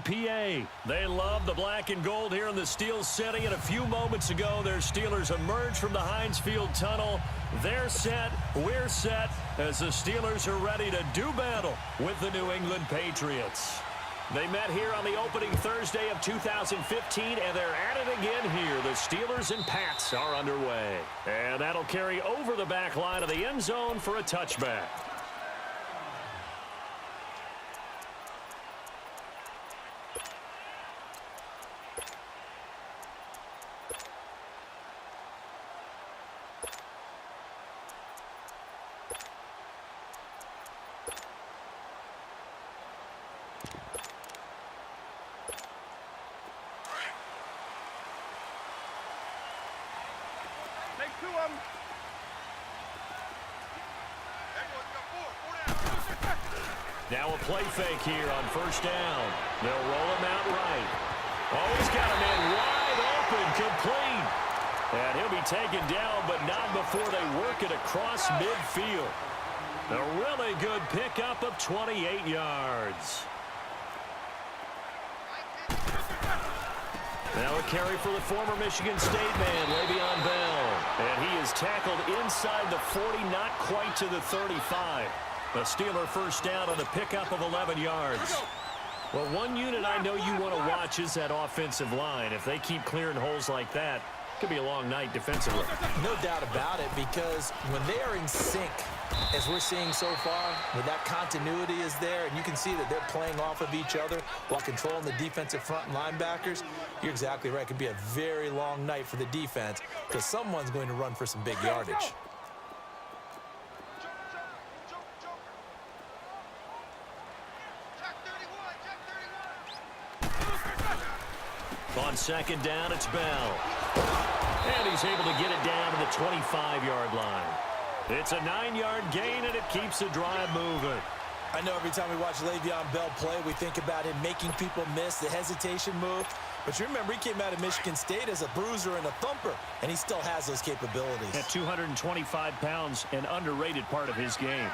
PA. They love the black and gold here in the Steel City, and a few moments ago, their Steelers emerged from the Heinz Field tunnel. They're set, we're set, as the Steelers are ready to do battle with the New England Patriots. They met here on the opening Thursday of 2015, and they're at it again here. The Steelers and Pats are underway. And that'll carry over the back line of the end zone for a touchback. Now a play fake here on first down. They'll roll him out right. Oh, he's got a man wide open, complete. And he'll be taken down, but not before they work it across midfield. A really good pickup of 28 yards. Now a carry for the former Michigan State man, Le'Veon Bell. And he is tackled inside the 40, not quite to the 35. A Steeler first down on a pickup of 11 yards. Well, one unit I know you want to watch is that offensive line. If they keep clearing holes like that, it could be a long night defensively. No doubt about it, because when they are in sync, as we're seeing so far, where that continuity is there, and you can see that they're playing off of each other while controlling the defensive front and linebackers, you're exactly right. It could be a very long night for the defense because someone's going to run for some big yardage. On second down, it's Bell. And he's able to get it down to the 25-yard line. It's a 9-yard gain, and it keeps the drive moving. I know every time we watch Le'Veon Bell play, we think about him making people miss the hesitation move. But you remember, he came out of Michigan State as a bruiser and a thumper, and he still has those capabilities. At 225 pounds, an underrated part of his game.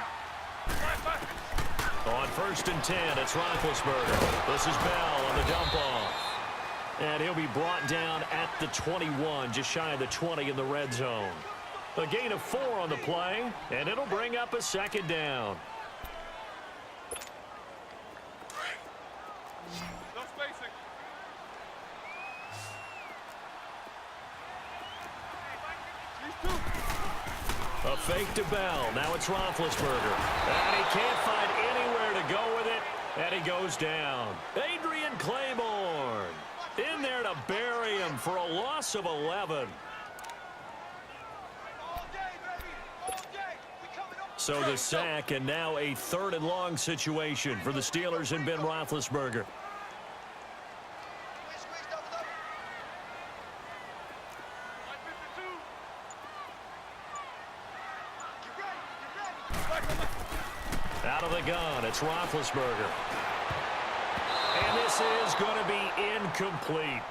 On first and 10, it's Roethlisberger. This is Bell on the dump-off. And he'll be brought down at the 21, just shy of the 20 in the red zone. A gain of 4 on the play, and it'll bring up a second down. A fake to Bell. Now it's Roethlisberger. And he can't find anywhere to go with it, and he goes down. Adrian Claiborne in there to bury him for a loss of 11. So the sack, and now a 3rd and long situation for the Steelers and Ben Roethlisberger. Out of the gun, it's Roethlisberger. And this is going to be incomplete.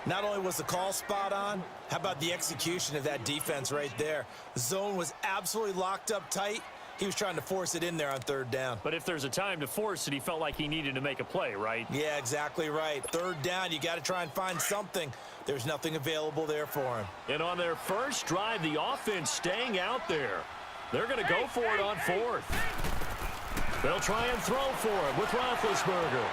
Not only was the call spot on, how about the execution of that defense right there? The zone was absolutely locked up tight. He was trying to force it in there on 3rd down. But if there's a time to force it, he felt like he needed to make a play, right? Yeah, exactly right. 3rd down, you got to try and find something. There's nothing available there for him. And on their first drive, the offense staying out there. They're going to go for it on 4th. They'll try and throw for it with Roethlisberger.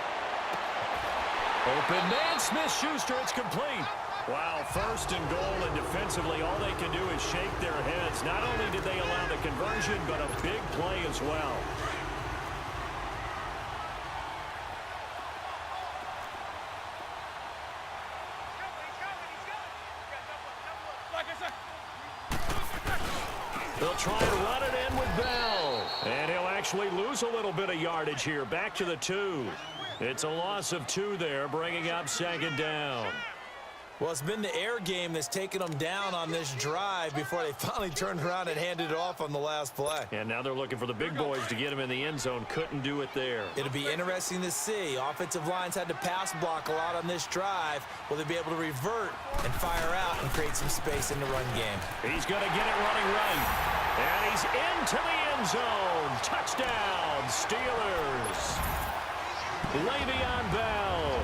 Open man, Smith-Schuster, it's complete. Wow, 1st and goal, and defensively, all they can do is shake their heads. Not only did they allow the conversion, but a big play as well. They'll try and run it in with Bell. And he'll actually lose a little bit of yardage here. Back to the 2. It's a loss of 2 there, bringing up 2nd down. Well, it's been the air game that's taken them down on this drive before they finally turned around and handed it off on the last play. And now they're looking for the big boys to get him in the end zone. Couldn't do it there. It'll be interesting to see. Offensive lines had to pass block a lot on this drive. Will they be able to revert and fire out and create some space in the run game? He's going to get it running right. And he's into the end zone. Touchdown, Steelers. Le'Veon Bell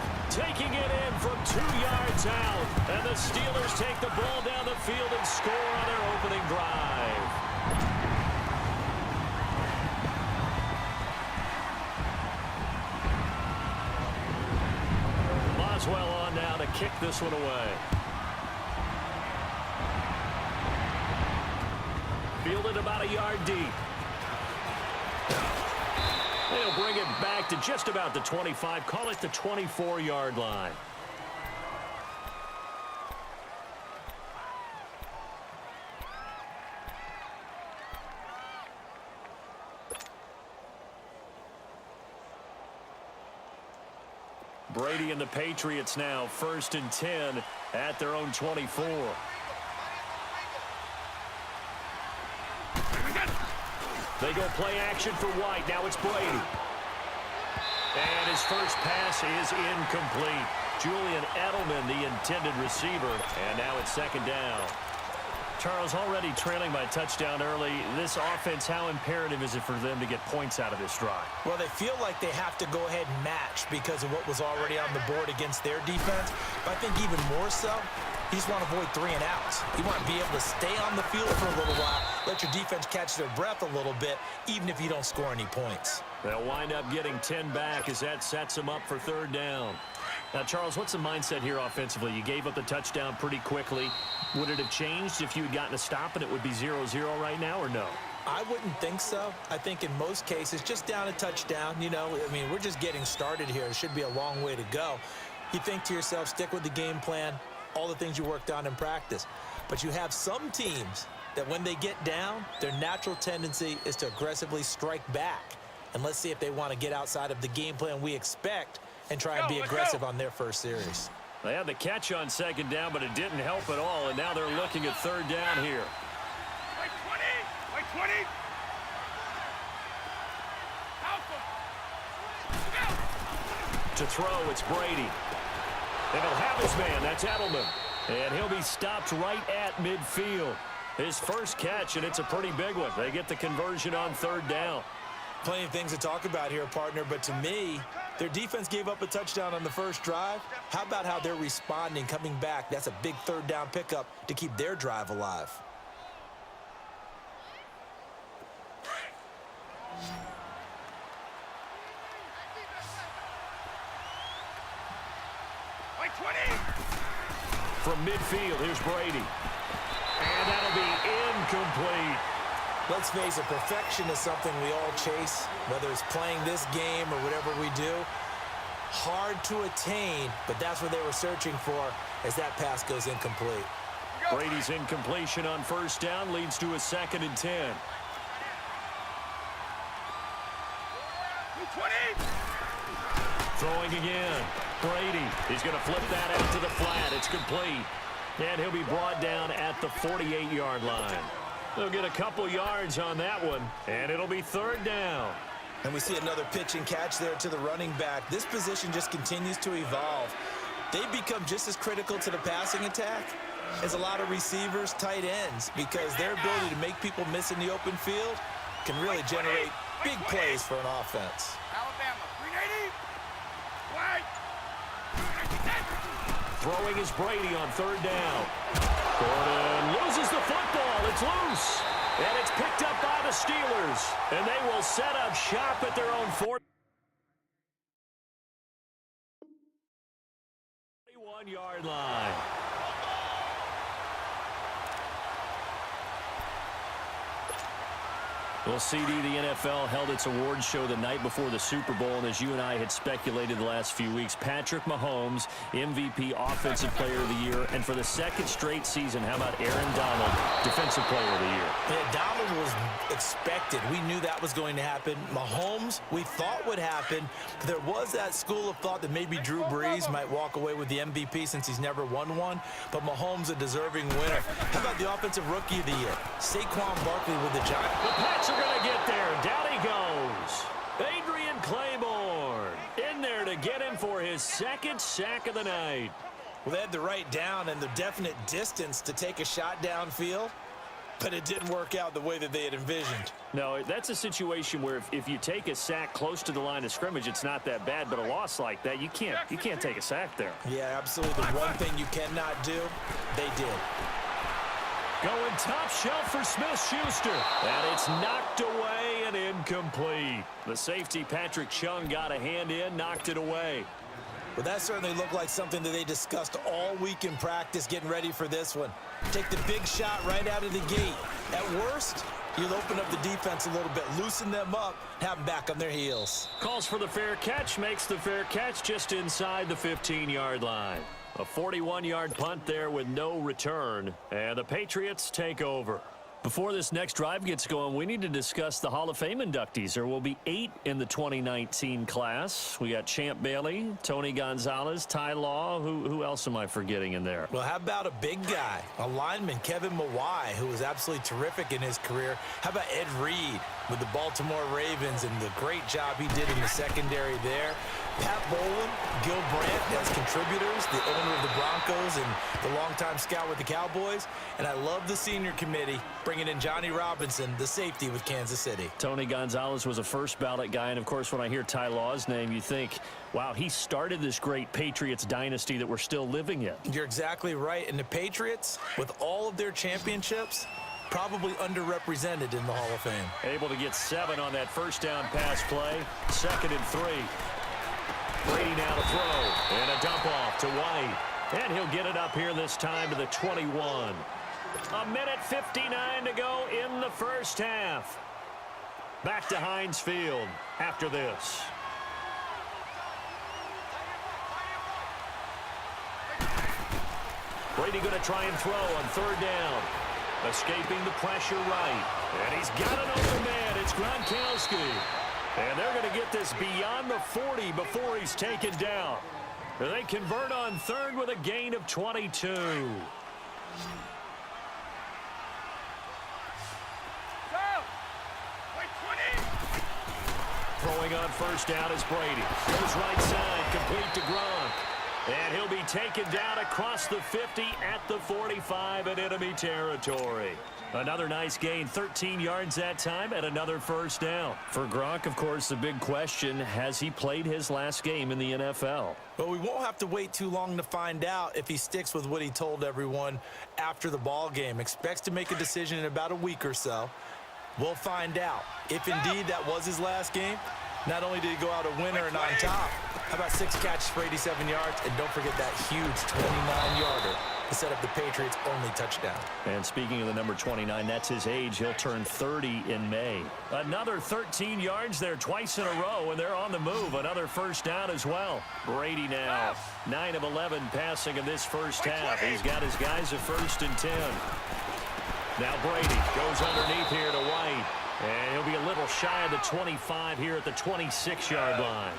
It's out, and the Steelers take the ball down the field and score on their opening drive. Boswell on now to kick this one away. Fielded about a yard deep. They'll bring it back to just about the 25. Call it the 24-yard line. Brady and the Patriots now 1st and 10 at their own 24. They go play action for White. Now it's Brady. And his first pass is incomplete. Julian Edelman, the intended receiver. And now it's 2nd down. Charles, already trailing by touchdown early. This offense, how imperative is it for them to get points out of this drive? Well, they feel like they have to go ahead and match because of what was already on the board against their defense. But I think even more so, you just want to avoid 3 and outs. You want to be able to stay on the field for a little while, let your defense catch their breath a little bit, even if you don't score any points. They'll wind up getting 10 back as that sets them up for 3rd down. Now, Charles, what's the mindset here offensively? You gave up the touchdown pretty quickly. Would it have changed if you had gotten a stop and it would be 0-0 right now, or no? I wouldn't think so. I think in most cases, just down a touchdown, you know, I mean, we're just getting started here. It should be a long way to go. You think to yourself, stick with the game plan, all the things you worked on in practice. But you have some teams that when they get down, their natural tendency is to aggressively strike back. And let's see if they want to get outside of the game plan we expect and try and be aggressive on their first series. They had the catch on 2nd down, but it didn't help at all, and now they're looking at 3rd down here. Wait 20! Wait 20! To throw, it's Brady. And he'll have his man. That's Edelman. And he'll be stopped right at midfield. His first catch, and it's a pretty big one. They get the conversion on 3rd down. Plenty of things to talk about here, partner, but to me, their defense gave up a touchdown on the first drive. How about how they're responding, coming back? That's a big 3rd down pickup to keep their drive alive. Wait 20! From midfield, here's Brady. And that'll be incomplete. Let's face it, perfection is something we all chase, whether it's playing this game or whatever we do. Hard to attain, but that's what they were searching for as that pass goes incomplete. Brady's incompletion on 1st down leads to a 2nd and 10. 20! Throwing again. Brady. He's going to flip that out to the flat. It's complete. And he'll be brought down at the 48-yard line. They'll get a couple yards on that one, and it'll be 3rd down. And we see another pitch and catch there to the running back. This position just continues to evolve. They become just as critical to the passing attack as a lot of receivers, tight ends, because their ability to make people miss in the open field can really generate big plays for an offense. Alabama, 380! Wait! Throwing is Brady on 3rd down. Gordon loses the football. It's loose. And it's picked up by the Steelers. And they will set up shop at their own 41-yard line. Well, CD, the NFL held its awards show the night before the Super Bowl, and as you and I had speculated the last few weeks, Patrick Mahomes, MVP Offensive Player of the Year, and for the 2nd straight season, how about Aaron Donald, Defensive Player of the Year? Yeah, Donald was expected. We knew that was going to happen. Mahomes, we thought would happen. There was that school of thought that maybe Drew Brees might walk away with the MVP since he's never won one, but Mahomes a deserving winner. How about the Offensive Rookie of the Year? Saquon Barkley with the Giants. The Pats are going to get there. Down he goes. Adrian Claiborne in there to get him for his 2nd sack of the night. Well, they had the right down and the definite distance to take a shot downfield. but it didn't work out the way that they had envisioned. No, that's a situation where if you take a sack close to the line of scrimmage, it's not that bad, but a loss like that, you can't take a sack there. Yeah, absolutely. The one thing you cannot do, they did. Going top shelf for Smith-Schuster. And it's knocked away and incomplete. The safety, Patrick Chung, got a hand in, knocked it away. Well, that certainly looked like something that they discussed all week in practice getting ready for this one. Take the big shot right out of the gate. At worst, you'll open up the defense a little bit, loosen them up, have them back on their heels. Calls for the fair catch, makes the fair catch just inside the 15-yard line. A 41-yard punt there with no return, and the Patriots take over. Before this next drive gets going, we need to discuss the Hall of Fame inductees. There will be 8 in the 2019 class. We got Champ Bailey, Tony Gonzalez, Ty Law. Who else am I forgetting in there? Well, how about a big guy, a lineman, Kevin Mawai, who was absolutely terrific in his career. How about Ed Reed with the Baltimore Ravens and the great job he did in the secondary there? Pat Bowlen, Gil Brandt as contributors, the owner of the Broncos and the longtime scout with the Cowboys. And I love the senior committee bringing in Johnny Robinson, the safety with Kansas City. Tony Gonzalez was a first ballot guy. And, of course, when I hear Ty Law's name, you think, wow, he started this great Patriots dynasty that we're still living in. You're exactly right. And the Patriots, with all of their championships, probably underrepresented in the Hall of Fame. Able to get 7 on that first down pass play. 2nd and 3. Brady now to throw, and a dump off to White. And he'll get it up here this time to the 21. A minute 59 to go in the first half. Back to Heinz Field after this. Brady going to try and throw on 3rd down. Escaping the pressure right. And he's got an open man. It's Gronkowski. And they're going to get this beyond the 40 before he's taken down. They convert on 3rd with a gain of 22. Throwing on 1st down is Brady. Goes right side, complete to Gronk. And he'll be taken down across the 50 at the 45 in enemy territory. Another nice gain, 13 yards that time, and another 1st down. For Gronk, of course, the big question, has he played his last game in the NFL? But we won't have to wait too long to find out if he sticks with what he told everyone after the ball game. Expects to make a decision in about a week or so. We'll find out. If indeed that was his last game, not only did he go out a winner and on top, how about 6 catches for 87 yards? And don't forget that huge 29-yarder to set up the Patriots' only touchdown. And speaking of the number 29, that's his age. He'll turn 30 in May. Another 13 yards there twice in a row, and they're on the move. Another 1st down as well. Brady now, 9 of 11 passing in this first half. He's got his guys at 1st and 10. Now Brady goes underneath here to White. And he'll be a little shy of the 25 here at the 26-yard line.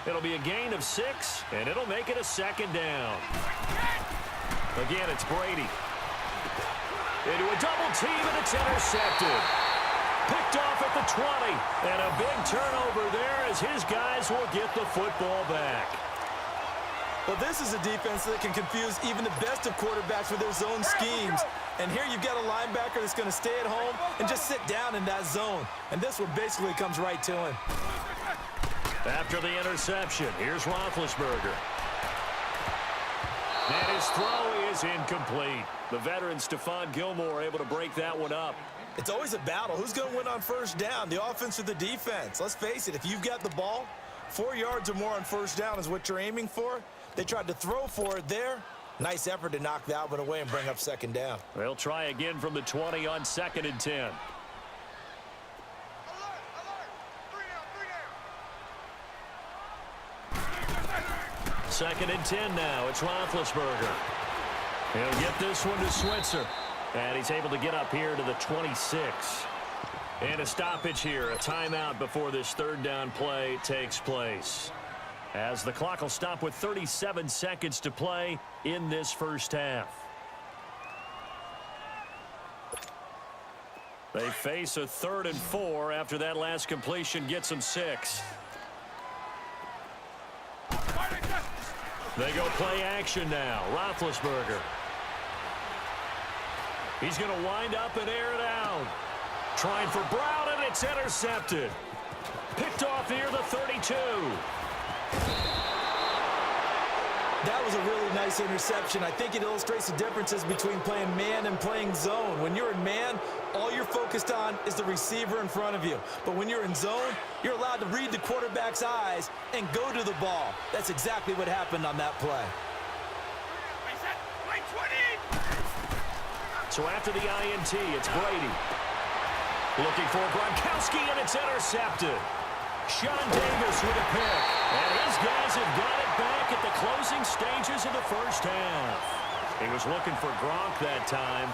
It'll be a gain of 6, and it'll make it a 2nd down. Again, it's Brady. Into a double team, and it's intercepted. Picked off at the 20. And a big turnover there as his guys will get the football back. Well, this is a defense that can confuse even the best of quarterbacks with their zone schemes. And here you've got a linebacker that's going to stay at home and just sit down in that zone. And this one basically comes right to him. After the interception, here's Roethlisberger. And his throw is incomplete. The veteran Stephon Gilmore able to break that one up. It's always a battle. Who's going to win on 1st down, the offense or the defense? Let's face it, if you've got the ball, 4 yards or more on 1st down is what you're aiming for. They tried to throw for it there. Nice effort to knock that one away and bring up 2nd down. They'll try again from the 20 on 2nd and 10. 2nd and 10 now. It's Roethlisberger. He'll get this one to Switzer. And he's able to get up here to the 26. And a stoppage here, a timeout before this 3rd down play takes place. As the clock will stop with 37 seconds to play in this first half. They face a 3rd and 4 after that last completion gets them 6. They go play action now. Roethlisberger. He's going to wind up and air it out. Trying for Brown, and it's intercepted. Picked off near the 32. That was a really nice interception. I think it illustrates the differences between playing man and playing zone. When you're in man, all you're focused on is the receiver in front of you. But when you're in zone, you're allowed to read the quarterback's eyes and go to the ball. That's exactly what happened on that play. Reset. Play 20. So after the INT, it's Brady. Looking for Gronkowski, and it's intercepted. Sean Davis with a pick. And his guys have got it back at the closing stages of the first half. He was looking for Gronk that time.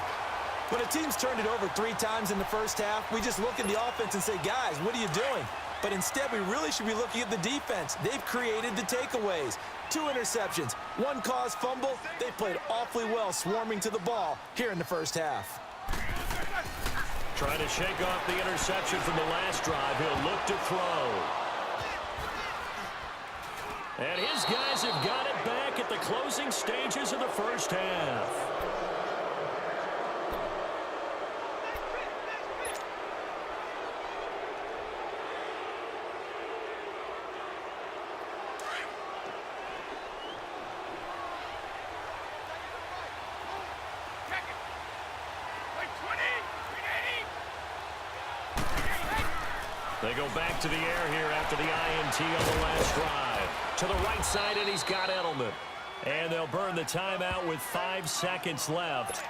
When a team's turned it over 3 times in the first half, we just look at the offense and say, guys, what are you doing? But instead, we really should be looking at the defense. They've created the takeaways. 2 interceptions, 1 caused fumble. They played awfully well swarming to the ball here in the first half. Trying to shake off the interception from the last drive. He'll look to throw. And his guys have got it back at the closing stages of the first half. Check it. Play 20. They go back to the air here after the INT on the last drive. To the right side, and he's got Edelman. And they'll burn the timeout with 5 seconds left.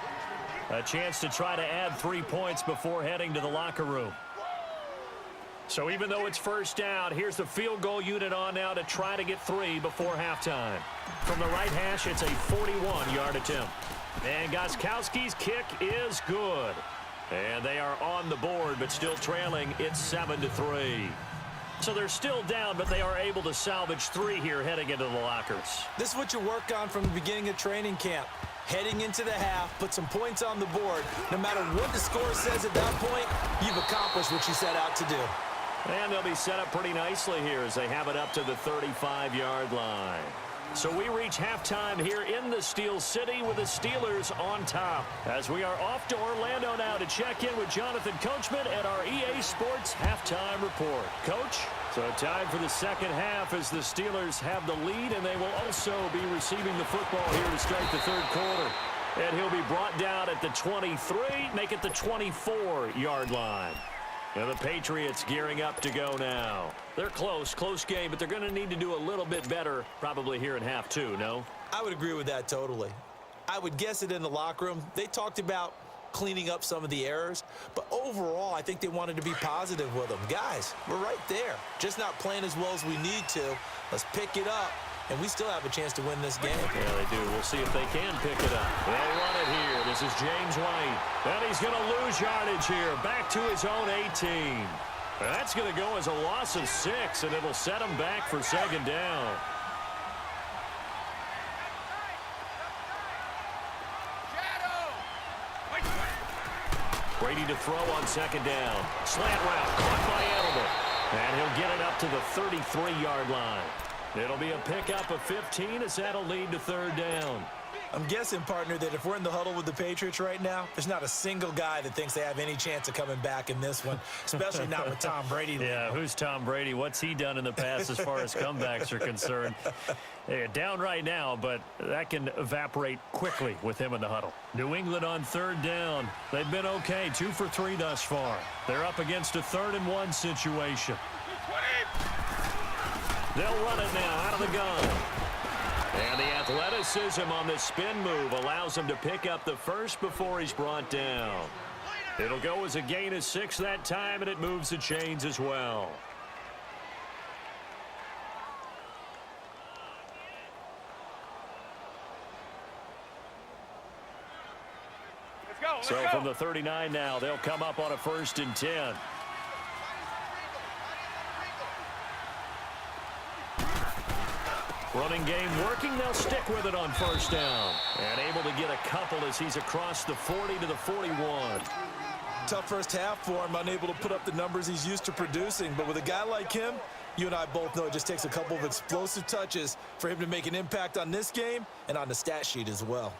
A chance to try to add 3 points before heading to the locker room. So even though it's first down, here's the field goal unit on now to try to get 3 before halftime. From the right hash, it's a 41-yard attempt. And Gostkowski's kick is good. And they are on the board, but still trailing. It's 7-3. So they're still down, but they are able to salvage 3 here heading into the lockers. This is what you work on from the beginning of training camp. Heading into the half, put some points on the board. No matter what the score says at that point, you've accomplished what you set out to do. And they'll be set up pretty nicely here as they have it up to the 35-yard line. So we reach halftime here in the Steel City with the Steelers on top. As we are off to Orlando now to check in with Jonathan Coachman at our EA Sports Halftime Report. Coach, so time for the second half as the Steelers have the lead, and they will also be receiving the football here to start the third quarter. And he'll be brought down at the 23, make it the 24-yard line. Now the Patriots gearing up to go now. They're close game, but they're going to need to do a little bit better probably here in half 2, no? I would agree with that totally. I would guess it in the locker room. They talked about cleaning up some of the errors, but overall, I think they wanted to be positive with them. Guys, we're right there. Just not playing as well as we need to. Let's pick it up, and we still have a chance to win this game. Yeah, they do. We'll see if they can pick it up. They'll run it here. This is James White. And he's going to lose yardage here. Back to his own 18. That's going to go as a loss of 6, and it'll set him back for second down. Brady to throw on second down. Slant route caught by Edelman. And he'll get it up to the 33-yard line. It'll be a pickup of 15 as that'll lead to third down. I'm guessing, partner, that if we're in the huddle with the Patriots right now, there's not a single guy that thinks they have any chance of coming back in this one, especially not with Tom Brady. Yeah, who's Tom Brady? What's he done in the past as far as comebacks are concerned? They're down right now, but that can evaporate quickly with him in the huddle. New England on third down. They've been okay, 2 for 3 thus far. They're up against a 3rd-and-1 situation. They'll run it now out of the gun. And the athleticism on the spin move allows him to pick up the first before he's brought down. It'll go as a gain of 6 that time, and it moves the chains as well. Let's So go. from the 39 now, they'll come up on a 1st and 10. Running game working. They'll stick with it on 1st down. And able to get a couple as he's across the 40 to the 41. Tough first half for him, unable to put up the numbers he's used to producing. But with a guy like him, you and I both know it just takes a couple of explosive touches for him to make an impact on this game and on the stat sheet as well.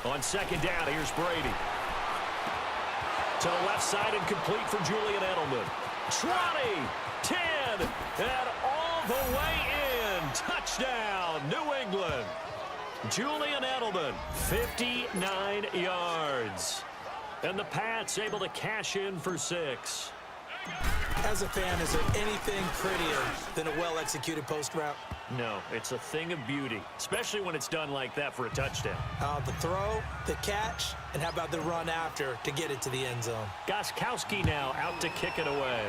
On second down, here's Brady. To the left side and complete for Julian Edelman. 20, 10, and all the way in. Touchdown, New England. Julian Edelman, 59 yards. And the Pats able to cash in for 6. As a fan, is there anything prettier than a well-executed post route? No, it's a thing of beauty, especially when it's done like that for a touchdown. The throw, the catch, and how about the run after to get it to the end zone? Gostkowski now out to kick it away.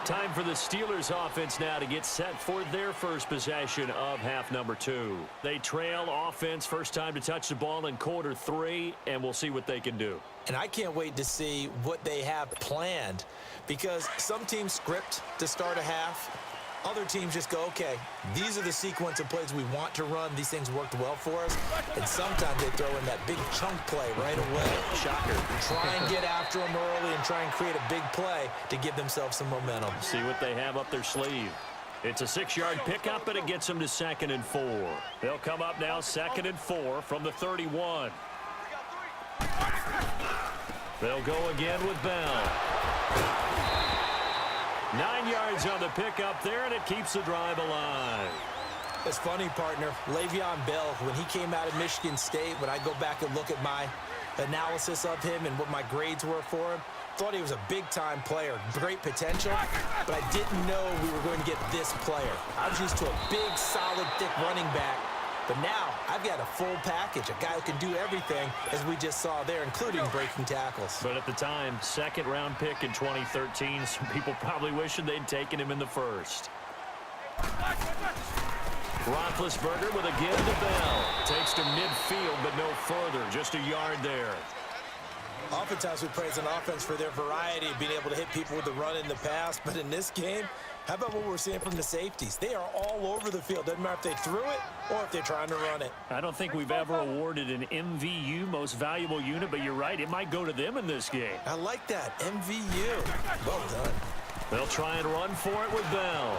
Time for the Steelers offense now to get set for their first possession of half number 2. They trail offense, first time to touch the ball in quarter 3, and we'll see what they can do. And I can't wait to see what they have planned, because some teams script to start a half. Other teams just go, okay, these are the sequence of plays we want to run. These things worked well for us. And sometimes they throw in that big chunk play right away. Shocker. Try and get after them early and try and create a big play to give themselves some momentum. See what they have up their sleeve. It's a 6-yard pickup, and it gets them to 2nd and 4. They'll come up now 2nd and 4 from the 31. They'll go again with Bell. 9 yards on the pickup there, and it keeps the drive alive. It's funny, partner. Le'Veon Bell, when he came out of Michigan State, when I go back and look at my analysis of him and what my grades were for him, thought he was a big-time player, great potential, but I didn't know we were going to get this player. I was used to a big, solid, thick running back, but now I've got a full package, a guy who can do everything, as we just saw there, including breaking tackles. But at the time, 2nd-round pick in 2013, some people probably wishing they'd taken him in the 1st. Roethlisberger with a give to Bell. Takes to midfield, but no further. Just a yard there. Oftentimes we praise an offense for their variety of being able to hit people with the run in the pass, but in this game, how about what we're seeing from the safeties? They are all over the field. Doesn't matter if they threw it or if they're trying to run it. I don't think we've ever awarded an MVU, most valuable unit, but you're right, it might go to them in this game. I like that, MVU. Well done. They'll try and run for it with Bell.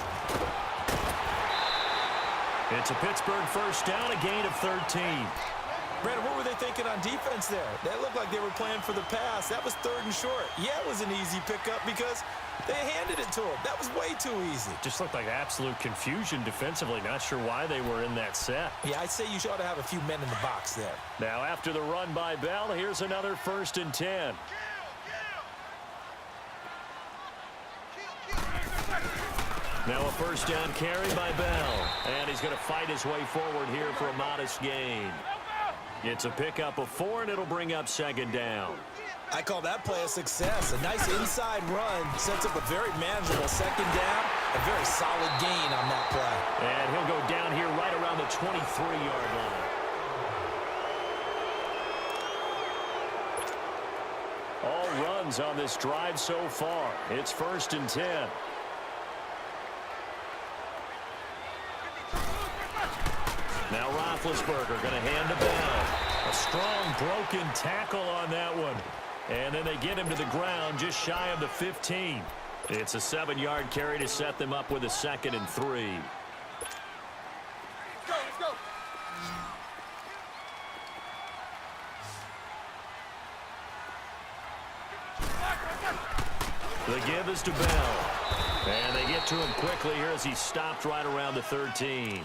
It's a Pittsburgh first down, a gain of 13. Brandon, what were they thinking on defense there? That looked like they were playing for the pass. That was 3rd and short. Yeah, it was an easy pickup because they handed it to him. That was way too easy. Just looked like absolute confusion defensively. Not sure why they were in that set. Yeah, I'd say you ought to have a few men in the box there. Now, after the run by Bell, here's another 1st and 10. Now a first down carry by Bell. And he's going to fight his way forward here for a modest gain. It's a pickup of 4, and it'll bring up 2nd down. I call that play a success. A nice inside run sets up a very manageable 2nd down. A very solid gain on that play. And he'll go down here right around the 23-yard line. All runs on this drive so far. It's 1st and 10. Now Roethlisberger going to hand to Bell. A strong broken tackle on that one. And then they get him to the ground just shy of the 15. It's a 7-yard carry to set them up with a 2nd and 3. Let's go. The give is to Bell. And they get to him quickly here as he stopped right around the 13.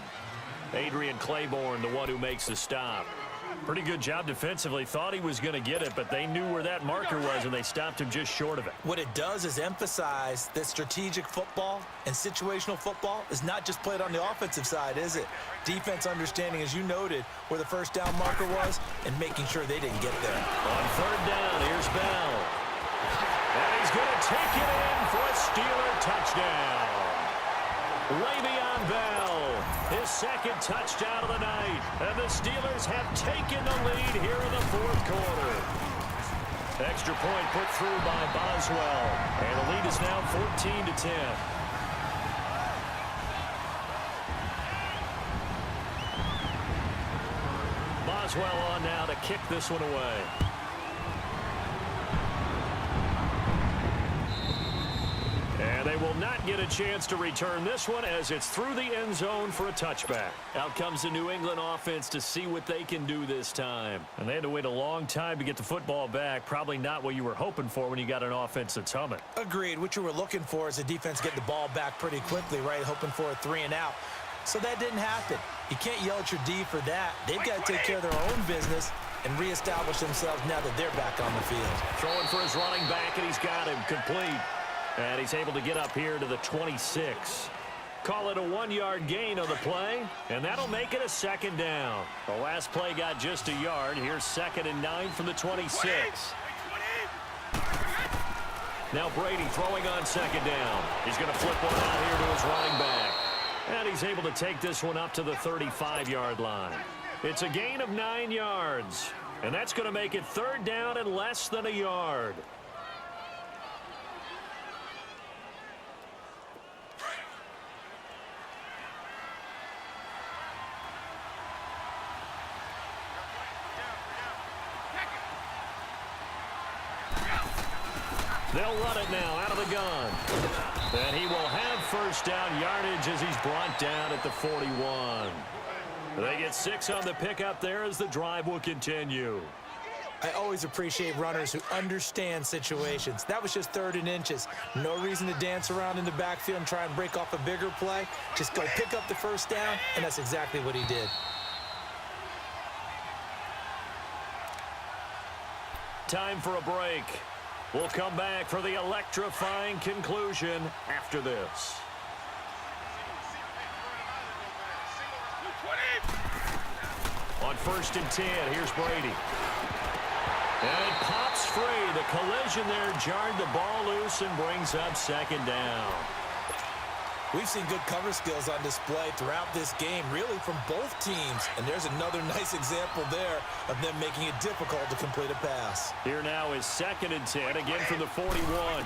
Adrian Claiborne, the one who makes the stop. Pretty good job defensively. Thought he was going to get it, but they knew where that marker was, and they stopped him just short of it. What it does is emphasize that strategic football and situational football is not just played on the offensive side, is it? Defense understanding, as you noted, where the first down marker was and making sure they didn't get there. On 3rd down, here's Bell. And he's going to take it in for a Steeler touchdown. Le'Veon Bell, his 2nd touchdown of the night. And the Steelers have taken the lead here in the 4th quarter. Extra point put through by Boswell. And the lead is now 14-10. Boswell on now to kick this one away. will not get a chance to return this one as it's through the end zone for a touchback. Out comes the New England offense to see what they can do this time. And they had to wait a long time to get the football back. Probably not what you were hoping for when you got an offense that's humming. Agreed. What you were looking for is a defense getting the ball back pretty quickly, right? Hoping for a 3 and out. So that didn't happen. You can't yell at your D for that. They've got to take care of their own business and reestablish themselves now that they're back on the field. Throwing for his running back, and he's got him complete. And he's able to get up here to the 26. Call it a 1-yard gain on the play, and that'll make it a second down. The last play got just a yard. Here's 2nd and 9 from the 26. Now Brady throwing on 2nd down. He's going to flip one out here to his running back. And he's able to take this one up to the 35-yard line. It's a gain of 9 yards. And that's going to make it 3rd down and less than a yard. They'll run it now out of the gun. And he will have 1st down yardage as he's brought down at the 41. They get 6 on the pickup there as the drive will continue. I always appreciate runners who understand situations. That was just 3rd and inches. No reason to dance around in the backfield and try and break off a bigger play. Just go pick up the 1st down, and that's exactly what he did. Time for a break. We'll come back for the electrifying conclusion after this. On 1st and 10, here's Brady. And it pops free. The collision there jarred the ball loose and brings up 2nd down. We've seen good cover skills on display throughout this game, really from both teams. And there's another nice example there of them making it difficult to complete a pass. Here now is 2nd and 10, again from the 41.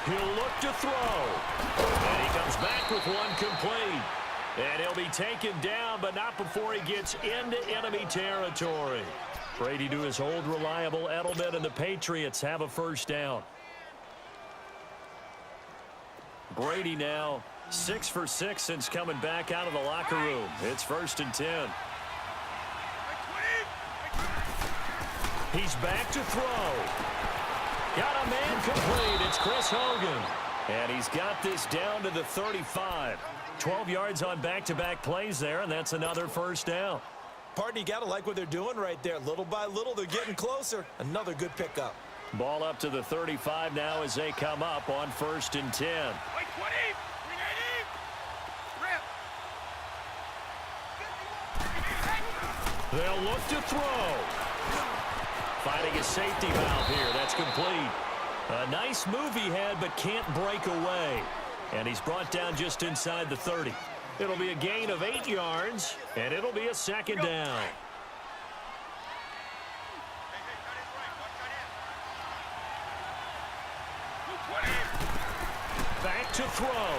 He'll look to throw. And he comes back with one complete. And he'll be taken down, but not before he gets into enemy territory. Brady to his old reliable Edelman, and the Patriots have a 1st down. Brady now 6 for 6 since coming back out of the locker room. It's 1st and 10. He's back to throw. Got a man complete. It's Chris Hogan. And he's got this down to the 35. 12 yards on back-to-back plays there, and that's another 1st down. Pardon, you got to like what they're doing right there. Little by little, they're getting closer. Another good pickup. Ball up to the 35 now as they come up on 1st and 10. They'll look to throw. Finding a safety valve here. That's complete. A nice move he had, but can't break away. And he's brought down just inside the 30. It'll be a gain of 8 yards, and it'll be a 2nd down. Back to throw.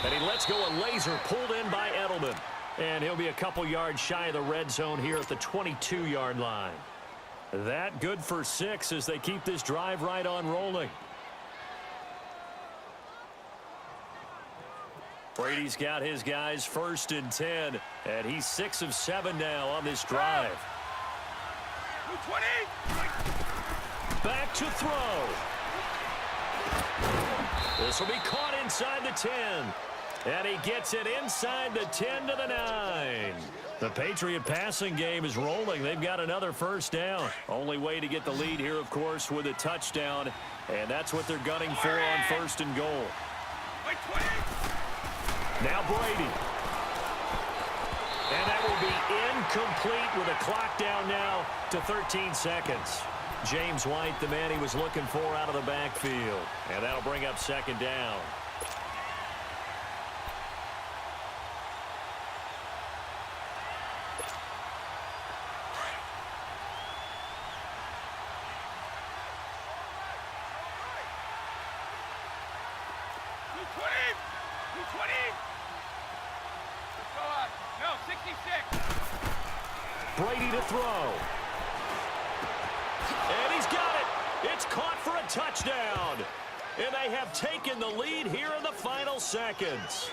And he lets go a laser pulled in by Edelman. And he'll be a couple yards shy of the red zone here at the 22-yard line. That good for 6 as they keep this drive right on rolling. Brady's got his guys 1st and 10, and he's 6 of 7 now on this drive. Back to throw. This will be caught inside the 10. And he gets it inside the 10 to the 9. The Patriot passing game is rolling. They've got another 1st down. Only way to get the lead here, of course, with a touchdown. And that's what they're gunning for on 1st and goal. Now Brady. And that will be incomplete with a clock down now to 13 seconds. James White, the man he was looking for out of the backfield. And that'll bring up 2nd down. Brady to throw. And he's got it. It's caught for a touchdown. And they have taken the lead here in the final seconds.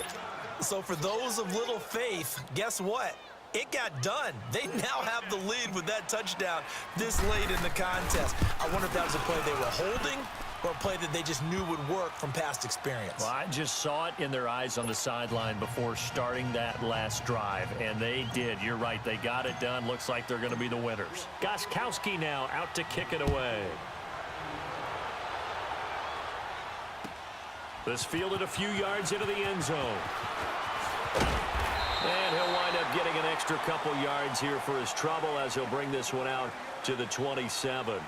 So for those of little faith, guess what? It got done. They now have the lead with that touchdown this late in the contest. I wonder if that was a play they were holding or a play that they just knew would work from past experience. Well, I just saw it in their eyes on the sideline before starting that last drive, and they did. You're right. They got it done. Looks like they're going to be the winners. Gostkowski now out to kick it away. This fielded a few yards into the end zone. And he'll wind up getting an extra couple yards here for his trouble as he'll bring this one out to the 27.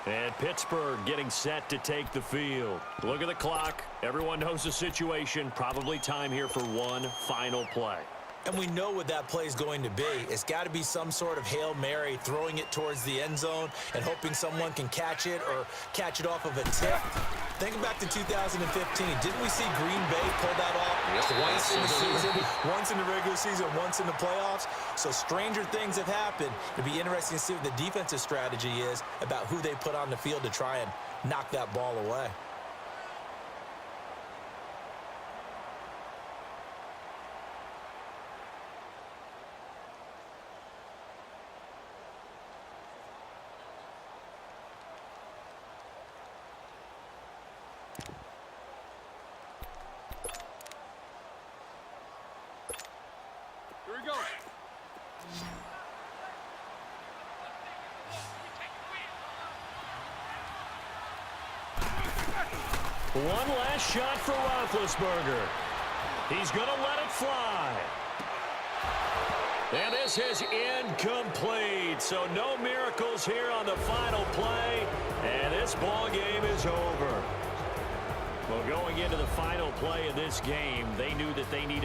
And Pittsburgh getting set to take the field. Look at the clock. Everyone knows the situation. Probably time here for one final play. And we know what that play is going to be. It's got to be some sort of Hail Mary, throwing it towards the end zone and hoping someone can catch it or catch it off of a tip. Think back to 2015. Didn't we see Green Bay pull that off twice in the season? Once in the regular season, once in the playoffs. So stranger things have happened. It'll be interesting to see what the defensive strategy is about who they put on the field to try and knock that ball away. Here we go. One last shot for Roethlisberger. He's going to let it fly. And this is incomplete. So no miracles here on the final play. And this ball game is over. Well, going into the final play of this game, they knew that they needed